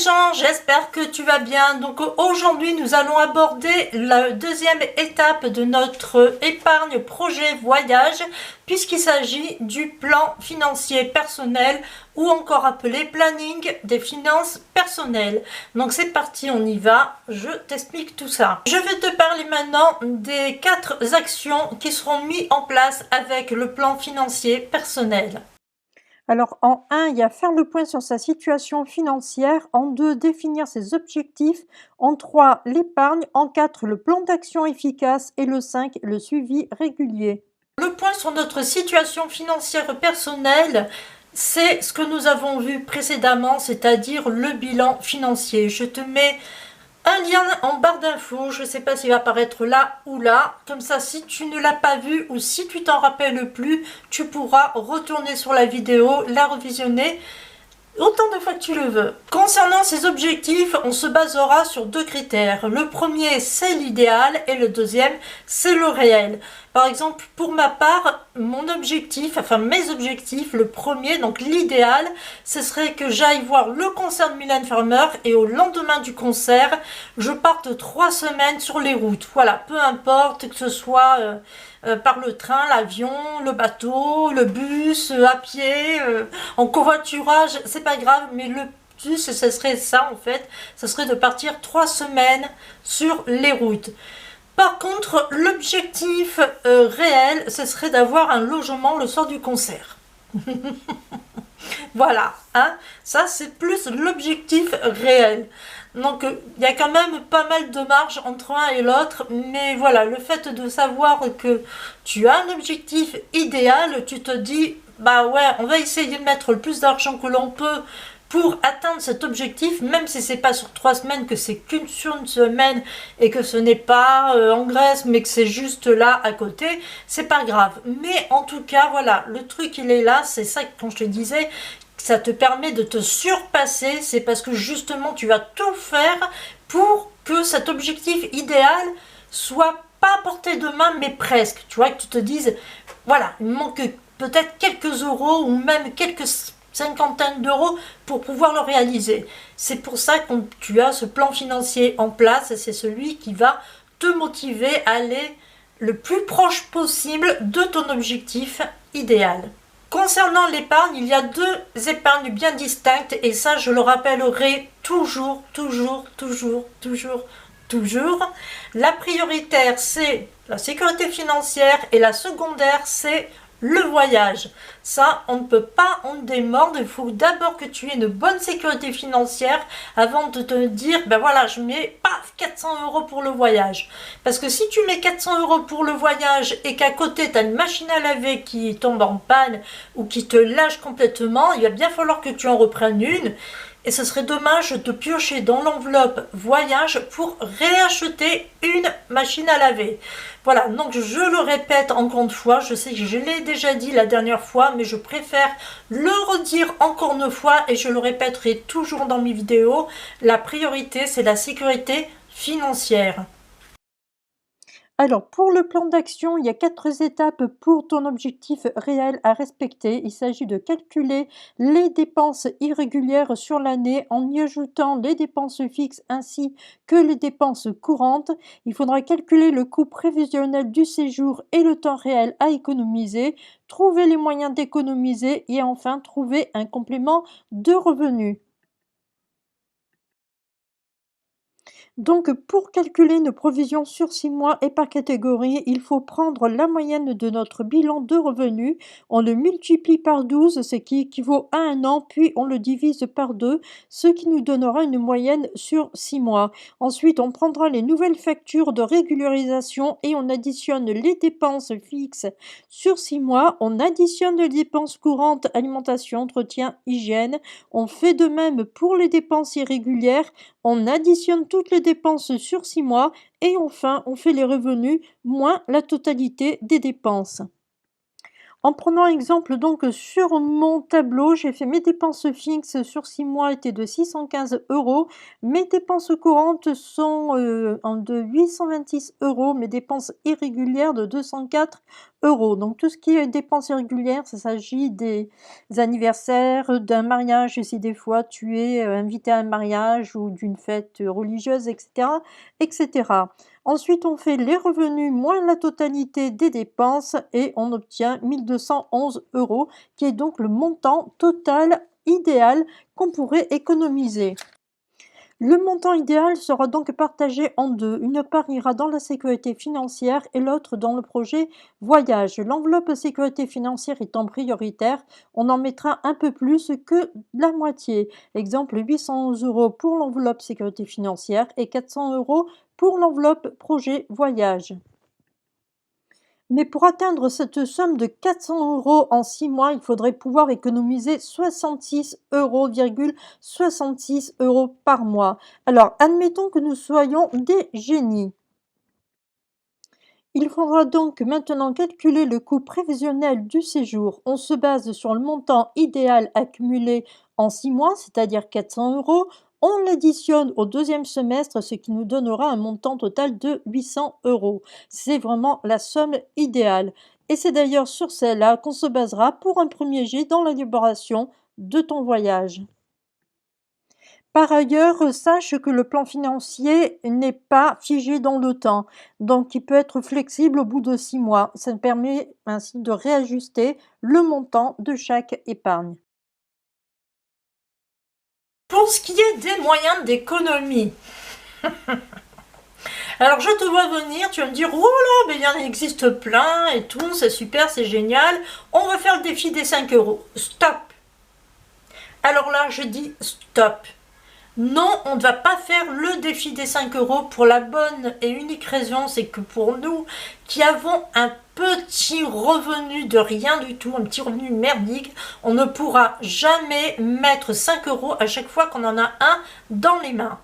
gens, j'espère que tu vas bien. Donc aujourd'hui, nous allons aborder la deuxième étape de notre épargne projet voyage, puisqu'il s'agit du plan financier personnel ou encore appelé planning des finances personnelles. Donc c'est parti, on y va, je t'explique tout ça. Je vais te parler maintenant des 4 actions qui seront mises en place avec le plan financier personnel. Alors, en 1, il y a faire le point sur sa situation financière. En 2, définir ses objectifs. En 3, l'épargne. En 4, le plan d'action efficace. Et le 5, le suivi régulier. Le point sur notre situation financière personnelle, c'est ce que nous avons vu précédemment, c'est-à-dire le bilan financier. Je te mets un lien en barre d'infos, je ne sais pas s'il va apparaître là ou là. Comme ça, si tu ne l'as pas vu ou si tu t'en rappelles plus, tu pourras retourner sur la vidéo, la revisionner autant de fois que tu le veux. Concernant ces objectifs, on se basera sur 2 critères. Le premier, c'est l'idéal et le deuxième, c'est le réel. Par exemple, pour ma part, mon objectif, enfin mes objectifs, le premier, donc l'idéal, ce serait que j'aille voir le concert de Mylène Farmer et au lendemain du concert, je parte 3 semaines sur les routes. Voilà, peu importe que ce soit par le train, l'avion, le bateau, le bus, à pied, en covoiturage, c'est pas grave, mais le plus, ce serait ça en fait, ce serait de partir 3 semaines sur les routes. Par contre, l'objectif réel, ce serait d'avoir un logement le soir du concert. Voilà, hein, ça c'est plus l'objectif réel. Donc il y a quand même pas mal de marge entre un et l'autre, mais voilà, le fait de savoir que tu as un objectif idéal, tu te dis, bah ouais, on va essayer de mettre le plus d'argent que l'on peut pour atteindre cet objectif, même si c'est pas sur 3 semaines, que c'est qu'une sur une semaine et que ce n'est pas en Grèce, mais que c'est juste là à côté, c'est pas grave. Mais en tout cas, voilà, le truc il est là, c'est ça que quand je te disais, ça te permet de te surpasser, c'est parce que justement tu vas tout faire pour que cet objectif idéal soit pas à portée de main, mais presque. Tu vois, que tu te dises, voilà, il me manque peut-être quelques euros ou même quelques cinquantaine d'euros pour pouvoir le réaliser. C'est pour ça que tu as ce plan financier en place et c'est celui qui va te motiver à aller le plus proche possible de ton objectif idéal. Concernant l'épargne, il y a 2 épargnes bien distinctes et ça je le rappellerai toujours. La prioritaire c'est la sécurité financière et la secondaire c'est le voyage. Ça, on ne peut pas en démordre. Il faut d'abord que tu aies une bonne sécurité financière avant de te dire, ben voilà, je mets paf, 400 euros pour le voyage. Parce que si tu mets 400 euros pour le voyage et qu'à côté, tu as une machine à laver qui tombe en panne ou qui te lâche complètement, il va bien falloir que tu en reprennes une. Et ce serait dommage de piocher dans l'enveloppe voyage pour réacheter une machine à laver. Voilà, donc je le répète encore une fois, je sais que je l'ai déjà dit la dernière fois, mais je préfère le redire encore une fois et je le répéterai toujours dans mes vidéos. La priorité, c'est la sécurité financière. Alors, pour le plan d'action, il y a 4 étapes pour ton objectif réel à respecter. Il s'agit de calculer les dépenses irrégulières sur l'année en y ajoutant les dépenses fixes ainsi que les dépenses courantes. Il faudra calculer le coût prévisionnel du séjour et le temps réel à économiser, trouver les moyens d'économiser et enfin trouver un complément de revenus. Donc, pour calculer nos provisions sur 6 mois et par catégorie, il faut prendre la moyenne de notre bilan de revenus. On le multiplie par 12, ce qui équivaut à un an, puis on le divise par 2, ce qui nous donnera une moyenne sur 6 mois. Ensuite, on prendra les nouvelles factures de régularisation et on additionne les dépenses fixes sur 6 mois. On additionne les dépenses courantes, alimentation, entretien, hygiène. On fait de même pour les dépenses irrégulières. On additionne toutes les dépenses sur 6 mois et enfin on fait les revenus moins la totalité des dépenses. En prenant exemple donc sur mon tableau, j'ai fait mes dépenses fixes sur 6 mois étaient de 615 euros. Mes dépenses courantes sont de 826 euros. Mes dépenses irrégulières de 204 €. Donc tout ce qui est dépenses régulières, ça s'agit des anniversaires, d'un mariage, si des fois tu es invité à un mariage ou d'une fête religieuse, etc., etc. Ensuite, on fait les revenus moins la totalité des dépenses et on obtient 1211 €, qui est donc le montant total idéal qu'on pourrait économiser. Le montant idéal sera donc partagé en deux. Une part ira dans la sécurité financière et l'autre dans le projet voyage. L'enveloppe sécurité financière étant prioritaire, on en mettra un peu plus que la moitié. Exemple 800 € pour l'enveloppe sécurité financière et 400 € pour l'enveloppe projet voyage. Mais pour atteindre cette somme de 400 € en 6 mois, il faudrait pouvoir économiser 66,66 € par mois. Alors, admettons que nous soyons des génies. Il faudra donc maintenant calculer le coût prévisionnel du séjour. On se base sur le montant idéal accumulé en 6 mois, c'est-à-dire 400 €. On l'additionne au deuxième semestre, ce qui nous donnera un montant total de 800 €. C'est vraiment la somme idéale. Et c'est d'ailleurs sur celle-là qu'on se basera pour un premier jet dans l'élaboration de ton voyage. Par ailleurs, sache que le plan financier n'est pas figé dans le temps, donc il peut être flexible au bout de 6 mois. Ça permet ainsi de réajuster le montant de chaque épargne. Pour ce qui est des moyens d'économie, alors je te vois venir, tu vas me dire, oh là, mais il y en existe plein et tout, c'est super, c'est génial, on va faire le défi des 5 €. Stop. Alors là, je dis stop. Non, on ne va pas faire le défi des 5 € pour la bonne et unique raison, c'est que pour nous qui avons un petit revenu de rien du tout, un petit revenu merdique, on ne pourra jamais mettre 5 € à chaque fois qu'on en a un dans les mains.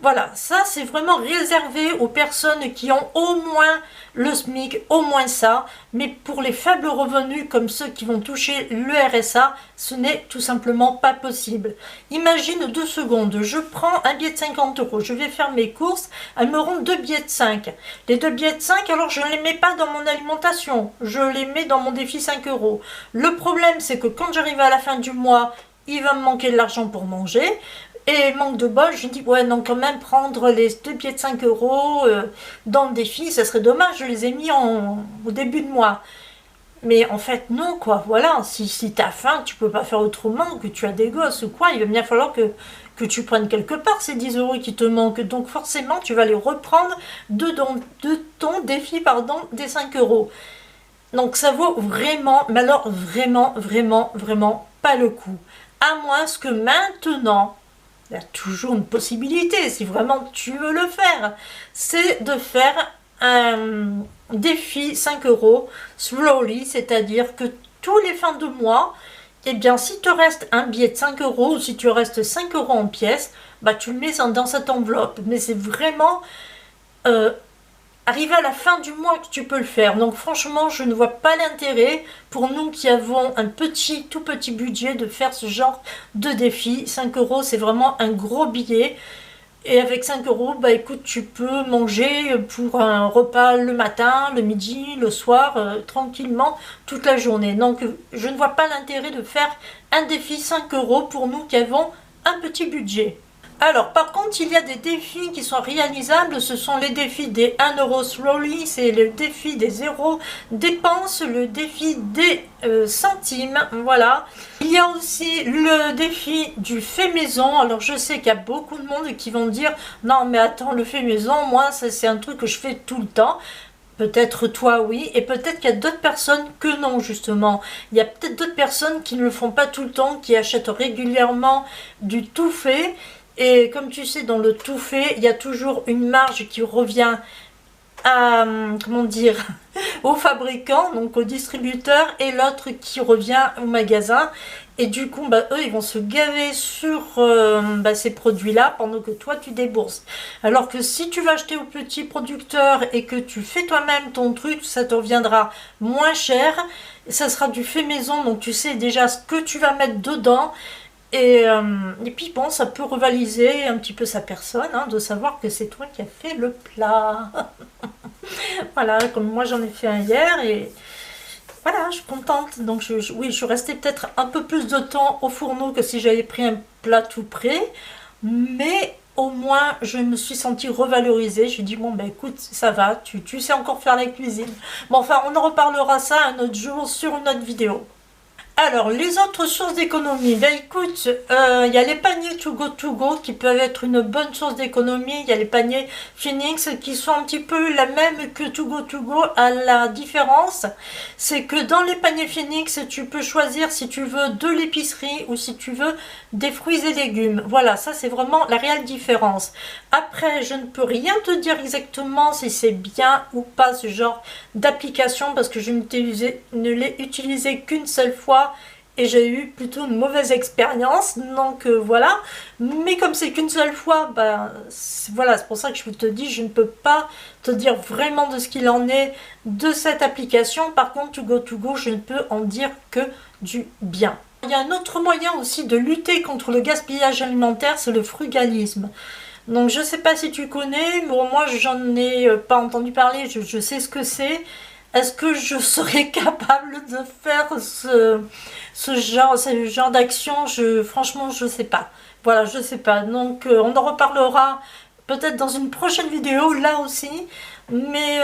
Voilà, ça c'est vraiment réservé aux personnes qui ont au moins le SMIC, au moins ça, mais pour les faibles revenus comme ceux qui vont toucher le RSA, ce n'est tout simplement pas possible. Imagine 2 secondes, je prends un billet de 50 €, je vais faire mes courses, elles me rendent 2 billets de 5. Les 2 billets de 5, alors je ne les mets pas dans mon alimentation, je les mets dans mon défi 5 €. Le problème c'est que quand j'arrive à la fin du mois, il va me manquer de l'argent pour manger. Et manque de bol, je dis, ouais, non, quand même, prendre les 2 billets de 5 € dans le défi, ça serait dommage, je les ai mis au début de mois. Mais en fait, non, quoi, voilà, si tu as faim, tu peux pas faire autrement, que tu as des gosses ou quoi, il va bien falloir que tu prennes quelque part ces 10 € qui te manquent. Donc forcément, tu vas les reprendre de ton défi, des 5 €. Donc ça vaut vraiment, mais alors vraiment, vraiment, vraiment pas le coup. À moins que maintenant, il y a toujours une possibilité, si vraiment tu veux le faire, c'est de faire un défi 5 € slowly, c'est-à-dire que tous les fins de mois, eh bien, si te reste un billet de 5 € ou si tu restes 5 € en pièces, bah, tu le mets dans cette enveloppe. Mais c'est vraiment arriver à la fin du mois que tu peux le faire. Donc franchement, je ne vois pas l'intérêt pour nous qui avons un tout petit budget de faire ce genre de défi. 5 €, c'est vraiment un gros billet. Et avec 5 €, bah écoute, tu peux manger pour un repas le matin, le midi, le soir, tranquillement, toute la journée. Donc je ne vois pas l'intérêt de faire un défi 5 € pour nous qui avons un petit budget. Alors, par contre, il y a des défis qui sont réalisables. Ce sont les défis des 1 € slowly, c'est le défi des 0 dépenses, le défi des centimes, voilà. Il y a aussi le défi du fait maison. Alors, je sais qu'il y a beaucoup de monde qui vont dire « Non, mais attends, le fait maison, moi, c'est un truc que je fais tout le temps. » Peut-être toi, oui, et peut-être qu'il y a d'autres personnes que non, justement. Il y a peut-être d'autres personnes qui ne le font pas tout le temps, qui achètent régulièrement du tout fait. Et comme tu sais, dans le tout fait, il y a toujours une marge qui revient à, comment dire, au fabricant, donc au distributeur, et l'autre qui revient au magasin. Et du coup, bah, eux, ils vont se gaver sur ces produits-là pendant que toi, tu débourses. Alors que si tu vas acheter au petit producteur et que tu fais toi-même ton truc, ça te reviendra moins cher. Ça sera du fait maison, donc tu sais déjà ce que tu vas mettre dedans. Et puis bon, ça peut rivaliser un petit peu sa personne, hein, de savoir que c'est toi qui as fait le plat. Voilà, comme moi j'en ai fait un hier et voilà, je suis contente. Donc oui, je suis restée peut-être un peu plus de temps au fourneau que si j'avais pris un plat tout prêt. Mais au moins, je me suis sentie revalorisée. Je dit, bon, ben écoute, ça va, tu sais encore faire la cuisine. Bon, enfin, on en reparlera ça un autre jour sur une autre vidéo. Alors, les autres sources d'économie, ben écoute, il y a les paniers to go qui peuvent être une bonne source d'économie. Il y a les paniers Phoenix qui sont un petit peu la même que to go. À la différence, c'est que dans les paniers Phoenix, tu peux choisir si tu veux de l'épicerie ou si tu veux des fruits et légumes. Voilà, ça c'est vraiment la réelle différence. Après, je ne peux rien te dire exactement si c'est bien ou pas ce genre d'application parce que je ne l'ai utilisé qu'une seule fois et j'ai eu plutôt une mauvaise expérience, donc voilà. Mais comme c'est qu'une seule fois, voilà, c'est pour ça que je te dis, je ne peux pas te dire vraiment de ce qu'il en est de cette application. Par contre, to go, je ne peux en dire que du bien. Il y a un autre moyen aussi de lutter contre le gaspillage alimentaire, c'est le frugalisme. Donc je ne sais pas si tu connais, bon, moi j'en ai pas entendu parler, je sais ce que c'est. Est-ce que je serais capable de faire ce genre d'action? Franchement, je sais pas. Voilà, je sais pas. Donc, on en reparlera peut-être dans une prochaine vidéo, là aussi. Mais,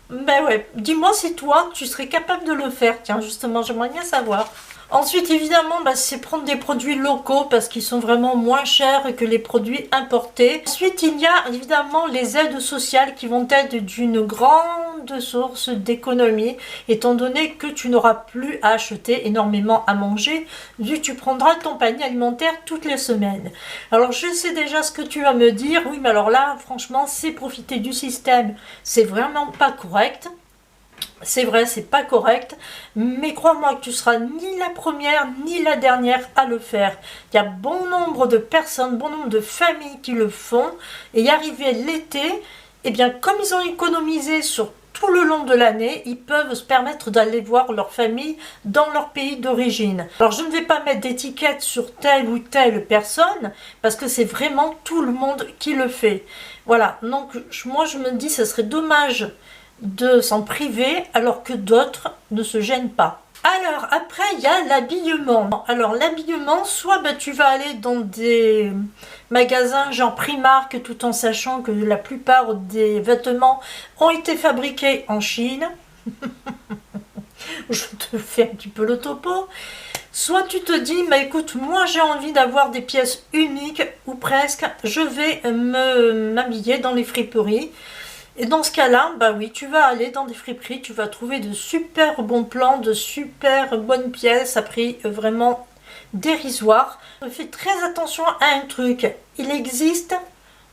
ben ouais, dis-moi si toi, tu serais capable de le faire. Tiens, justement, j'aimerais bien savoir. Ensuite, évidemment, c'est prendre des produits locaux parce qu'ils sont vraiment moins chers que les produits importés. Ensuite, il y a évidemment les aides sociales qui vont être d'une grande source d'économie, étant donné que tu n'auras plus à acheter énormément à manger, vu que tu prendras ton panier alimentaire toutes les semaines. Alors, je sais déjà ce que tu vas me dire. Oui, mais alors là, franchement, c'est profiter du système. C'est vraiment pas correct. C'est vrai, c'est pas correct, mais crois-moi que tu seras ni la première ni la dernière à le faire. Il y a bon nombre de personnes, bon nombre de familles qui le font, et y arriver l'été, eh bien comme ils ont économisé sur tout le long de l'année, ils peuvent se permettre d'aller voir leur famille dans leur pays d'origine. Alors je ne vais pas mettre d'étiquette sur telle ou telle personne, parce que c'est vraiment tout le monde qui le fait. Voilà, donc moi je me dis ce serait dommage de s'en priver alors que d'autres ne se gênent pas. Alors après il y a l'habillement. Alors l'habillement, soit tu vas aller dans des magasins genre Primark tout en sachant que la plupart des vêtements ont été fabriqués en Chine. Je te fais un petit peu le topo. Soit tu te dis, écoute, moi j'ai envie d'avoir des pièces uniques ou presque, je vais m'habiller dans les friperies. Et dans ce cas-là, oui, tu vas aller dans des friperies, tu vas trouver de super bons plans, de super bonnes pièces à prix vraiment dérisoire. Fais très attention à un truc, il existe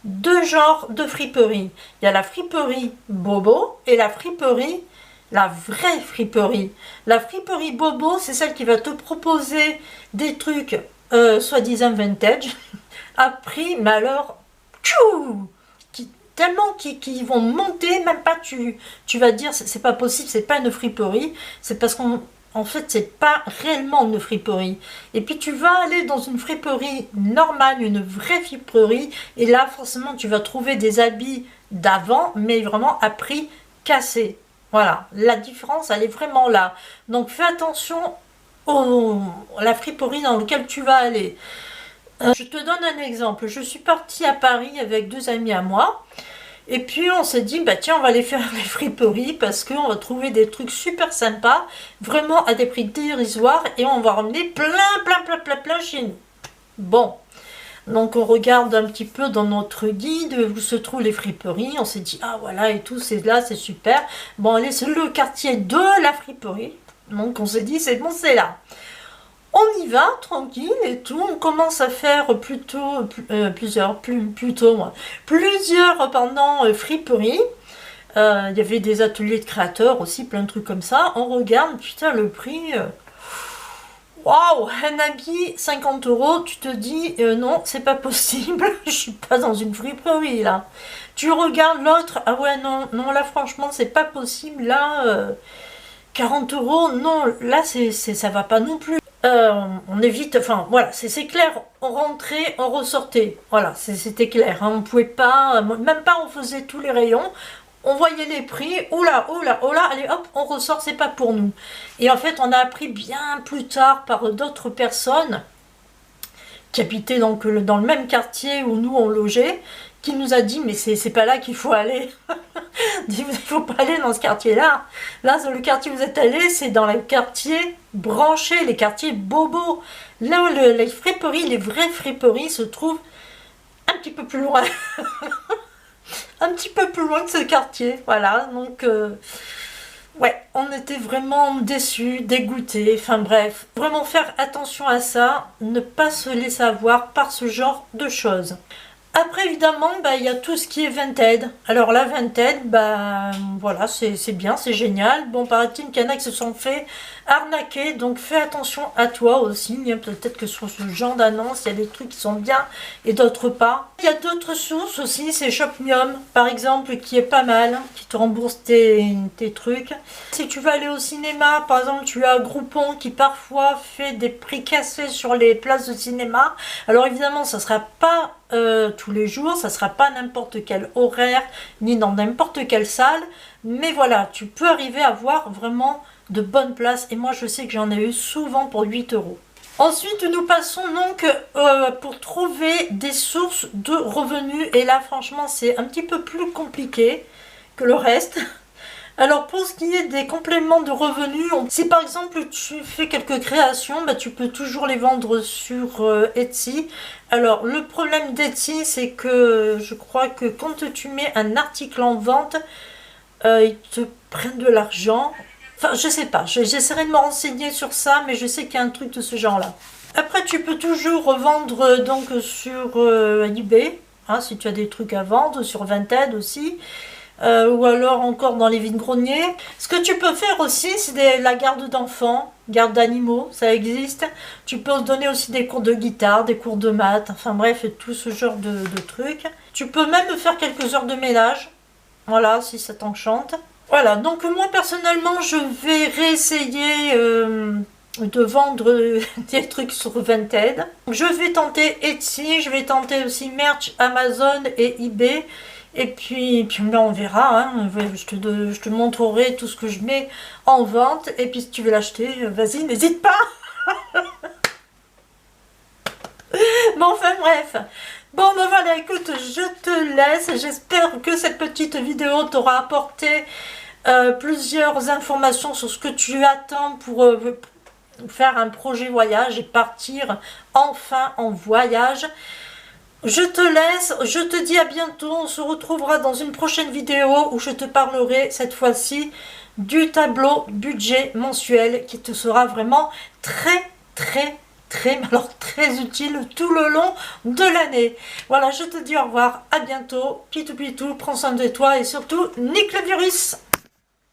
deux genres de friperies. Il y a la friperie bobo et la vraie friperie. La friperie bobo, c'est celle qui va te proposer des trucs soi-disant vintage à prix, mais alors, tchou, tellement qui vont monter, même pas tu vas dire c'est pas possible, c'est pas une friperie, c'est parce qu'en fait c'est pas réellement une friperie. Et puis tu vas aller dans une friperie normale, une vraie friperie, et là forcément tu vas trouver des habits d'avant, mais vraiment à prix cassé. Voilà, la différence elle est vraiment là. Donc fais attention à la friperie dans laquelle tu vas aller. Je te donne un exemple. Je suis partie à Paris avec deux amis à moi. Et puis on s'est dit, tiens, on va aller faire les friperies parce qu'on va trouver des trucs super sympas, vraiment à des prix dérisoires, et on va ramener plein chez nous. Bon, donc on regarde un petit peu dans notre guide où se trouvent les friperies. On s'est dit, ah voilà, et tout, c'est là, c'est super. Bon, allez, c'est le quartier de la friperie. Donc on s'est dit, c'est bon, c'est là. On y va, tranquille et tout, on commence à faire plusieurs friperies. Il y avait des ateliers de créateurs aussi, plein de trucs comme ça. On regarde, putain, le prix... Waouh, un habit, 50 €, tu te dis, non, c'est pas possible, je suis pas dans une friperie, là. Tu regardes l'autre, ah ouais, non, là, franchement, c'est pas possible, là, 40 €, non, là, ça va pas non plus. On évite, enfin voilà, c'est clair, on rentrait, on ressortait, voilà, c'était clair, hein, on pouvait pas, même pas on faisait tous les rayons, on voyait les prix, oula, oula, oula, allez hop, on ressort, c'est pas pour nous. Et en fait, on a appris bien plus tard par d'autres personnes qui habitaient donc dans le même quartier où nous on logeait, qui nous a dit mais c'est pas là qu'il faut aller. Il ne faut pas aller dans ce quartier-là. Là, le quartier où vous êtes allé, c'est dans les quartiers branchés, les quartiers bobos. Là où les friperies, les vraies friperies se trouvent un petit peu plus loin. Un petit peu plus loin que ce quartier. Voilà, donc ouais, on était vraiment déçus, dégoûtés. Enfin bref, vraiment faire attention à ça, ne pas se laisser avoir par ce genre de choses. Après, évidemment, il y a tout ce qui est Vinted. Alors la Vinted, voilà, c'est bien, c'est génial. Bon, paraît-il qu'il y en a qui se sont fait arnaquer, donc fais attention à toi aussi. Peut-être que sur ce genre d'annonce, il y a des trucs qui sont bien et d'autres pas. Il y a d'autres sources aussi, c'est Shopmium, par exemple, qui est pas mal, qui te rembourse tes trucs. Si tu veux aller au cinéma, par exemple, tu as Groupon qui parfois fait des prix cassés sur les places de cinéma. Alors évidemment, ça sera pas tous les jours, ça sera pas n'importe quel horaire, ni dans n'importe quelle salle, mais voilà, tu peux arriver à voir vraiment de bonnes places, et moi je sais que j'en ai eu souvent pour 8 euros. Ensuite, nous passons donc pour trouver des sources de revenus, et là franchement c'est un petit peu plus compliqué que le reste. Alors pour ce qui est des compléments de revenus, si par exemple tu fais quelques créations, tu peux toujours les vendre sur Etsy. Alors le problème d'Etsy, c'est que je crois que quand tu mets un article en vente, ils te prennent de l'argent. Enfin je sais pas, j'essaierai de me renseigner sur ça, mais je sais qu'il y a un truc de ce genre là. Après tu peux toujours revendre donc sur eBay, hein, si tu as des trucs à vendre, sur Vinted aussi. Ou alors encore dans les vide-greniers. Ce que tu peux faire aussi, c'est la garde d'enfants, garde d'animaux, ça existe. Tu peux donner aussi des cours de guitare, des cours de maths, enfin bref, tout ce genre de trucs. Tu peux même faire quelques heures de ménage, voilà, si ça t'enchante. Voilà, donc moi personnellement, je vais réessayer de vendre des trucs sur Vinted. Je vais tenter Etsy, je vais tenter aussi Merch, Amazon et eBay. Et puis on verra, hein. Je te montrerai tout ce que je mets en vente. Et puis si tu veux l'acheter, vas-y, n'hésite pas. Bon, enfin bref. Bon, voilà, écoute, je te laisse. J'espère que cette petite vidéo t'aura apporté plusieurs informations sur ce que tu attends pour faire un projet voyage et partir enfin en voyage. Je te laisse, je te dis à bientôt, on se retrouvera dans une prochaine vidéo où je te parlerai cette fois-ci du tableau budget mensuel qui te sera vraiment très utile tout le long de l'année. Voilà, je te dis au revoir, à bientôt, pitou pitou, prends soin de toi et surtout, nique le virus!